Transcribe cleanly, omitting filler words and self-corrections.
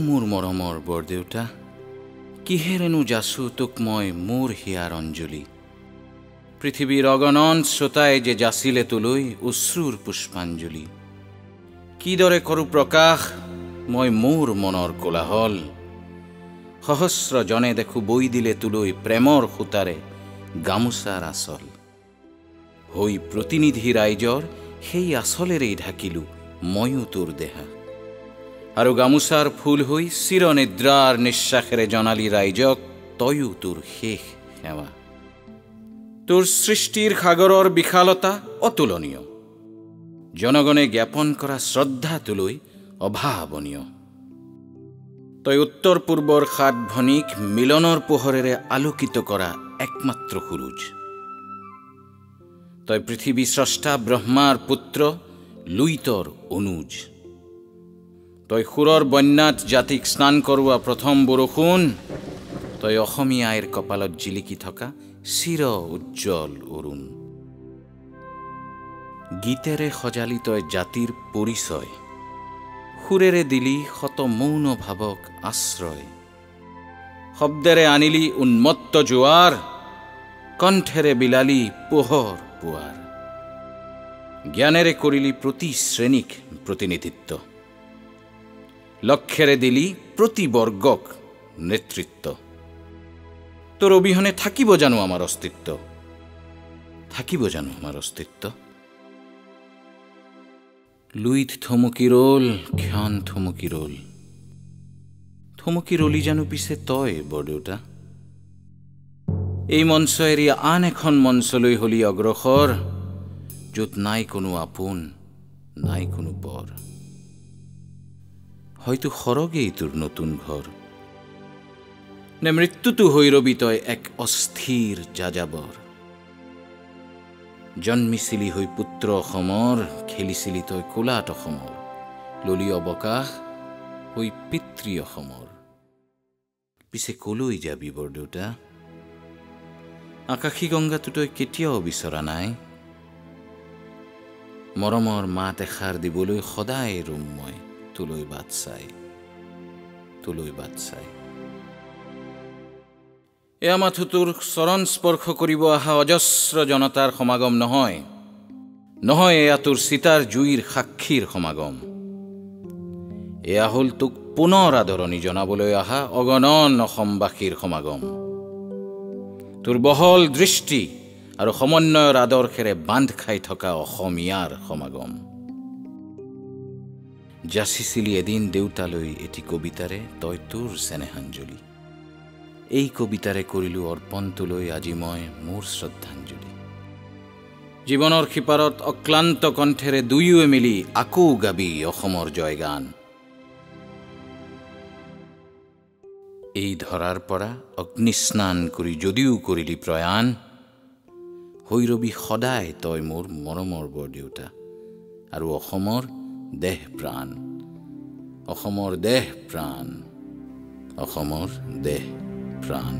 মোৰ মৰমৰ বৰদেউতা, কিহেৰেনো যাচো তোক মই মোৰ হিয়াৰ অঞ্জলি। পৃথিৱীৰ অগণন শ্ৰোতাই যে যাচিলে তোলৈ অশ্ৰুৰ পুষ্পাঞ্জলি। কিদৰে কৰোঁ প্ৰকাশ মই মোৰ মনৰ কোলাহল, সহস্ৰজনে দেখো বৈ দিলে তোলৈ প্ৰেমৰ সূতাৰে গামোচাৰ আচল। হৈ প্ৰতিনিধি ৰাইজৰ সেই আচলেৰেই ঢাকিলোঁ ময়ো তোৰ দেহা, আৰু গামোচাৰ ফুল হৈ চিৰনিদ্ৰাৰ নিশ্বাসেৰে জনালি ৰাইজক তয়ো তোৰ শেষ সেৱা। তোৰ সৃষ্টিৰ সাগৰৰ বিশালতা অতুলনীয়, জনগণে জ্ঞাপন কৰা শ্ৰদ্ধা তোলৈ অভাৱনীয়। তই উত্তৰ পূৰ্বৰ সাত ভনীক মিলনৰ পোহৰেৰে আলোকিত কৰা একমাত্ৰ সুৰুজ। তই পৃথিৱী স্ৰষ্টা ব্ৰহ্মাৰ পুত্ৰ লুইতৰ অনুজ। তই সুৰৰ বন্যাত জাতিক স্নান কৰোৱা প্ৰথম বৰষুণ। তই অসমীয়া আইৰ কপালত জিলিকি থকা চিৰ উজ্জ্বল অৰুণ। গীতেৰে সজালি তই জাতিৰ পৰিচয়, সুৰেৰে দিলি শত মৌন ভাৱক আশ্ৰয়। শব্দেৰে আনিলি উন্মত্ত জোৱাৰ, কণ্ঠেৰে বিলালি পোহৰ পুৱাৰ। জ্ঞানেৰে কৰিলি প্ৰতি শ্ৰেণীক প্ৰতিনিধিত্ব, লক্ষ্যেৰে দিলি প্ৰতি বৰ্গক নেতৃত্ব। তোৰ অবিহনে থাকিব জানো আমাৰ অস্তিত্ব, থাকিব জানো আমাৰ অস্তিত্ব। লুইত থমকি ৰল ক্ষণ থমকি ৰল, থমকি ৰলি জানো পিছে তই বৰদেউতা। এই মঞ্চ এৰি আন এখন মঞ্চলৈ হলি অগ্ৰসৰ, য'ত নাই কোনো আপোন নাই কোনো পৰ। হয়তো সৰগেই তোৰ নতুন ঘৰ, নে মৃত্যুটো হৈ ৰবি তই এক অস্থিৰ যাযাবৰ। জন্মিছিলি হৈ পুত্ৰ অসমৰ, খেলিছিলি তই কোলাত অসমৰ। ললি অৱকাশ হৈ পিতৃ অসমৰ। পিছে কলৈ যাবি বৰদেউতা, আকাশী গংগাটো তই কেতিয়াও বিচৰা নাই। মৰমৰ মাত এষাৰ দিবলৈ সদায় ৰুম মই তোলৈ বাট চাই, তোলৈ বাট চাই। এয়া মাথো তোৰ চৰণ স্পৰ্শ কৰিব অহা অজস্ৰ জনতাৰ সমাগম নহয়, নহয় এয়া তোৰ চিতাৰ জুইৰ সাক্ষীৰ সমাগম। এয়া হ'ল তোক পুনৰ আদৰণি জনাবলৈ অহা অগণন অসমবাসীৰ সমাগম। তোৰ বহল দৃষ্টি আৰু সমন্বয়ৰ আদৰ্শেৰে বান্ধ খাই থকা অসমীয়াৰ সমাগম। যাচিছিলি এদিন দেউতালৈ এটি কবিতাৰে তই তোৰ চেনেহাঞ্জলি। এই কবিতাৰে কৰিলোঁ অৰ্পণ তোলৈ আজি মই মোৰ শ্ৰদ্ধাঞ্জলি। জীৱনৰ সিপাৰত অক্লান্ত কণ্ঠেৰে দুয়োৱে মিলি আকৌ গাবি অসমৰ জয়গান। এই ধৰাৰ পৰা অগ্নিস্নান কৰি যদিও কৰিলি প্ৰয়াণ, হৈ ৰবি সদায় তই মোৰ মৰমৰ বৰদেউতা, আৰু অসমৰ দেহ প্ৰাণ, অসমৰ দেহ প্ৰাণ, অসমৰ দেহ প্ৰাণ।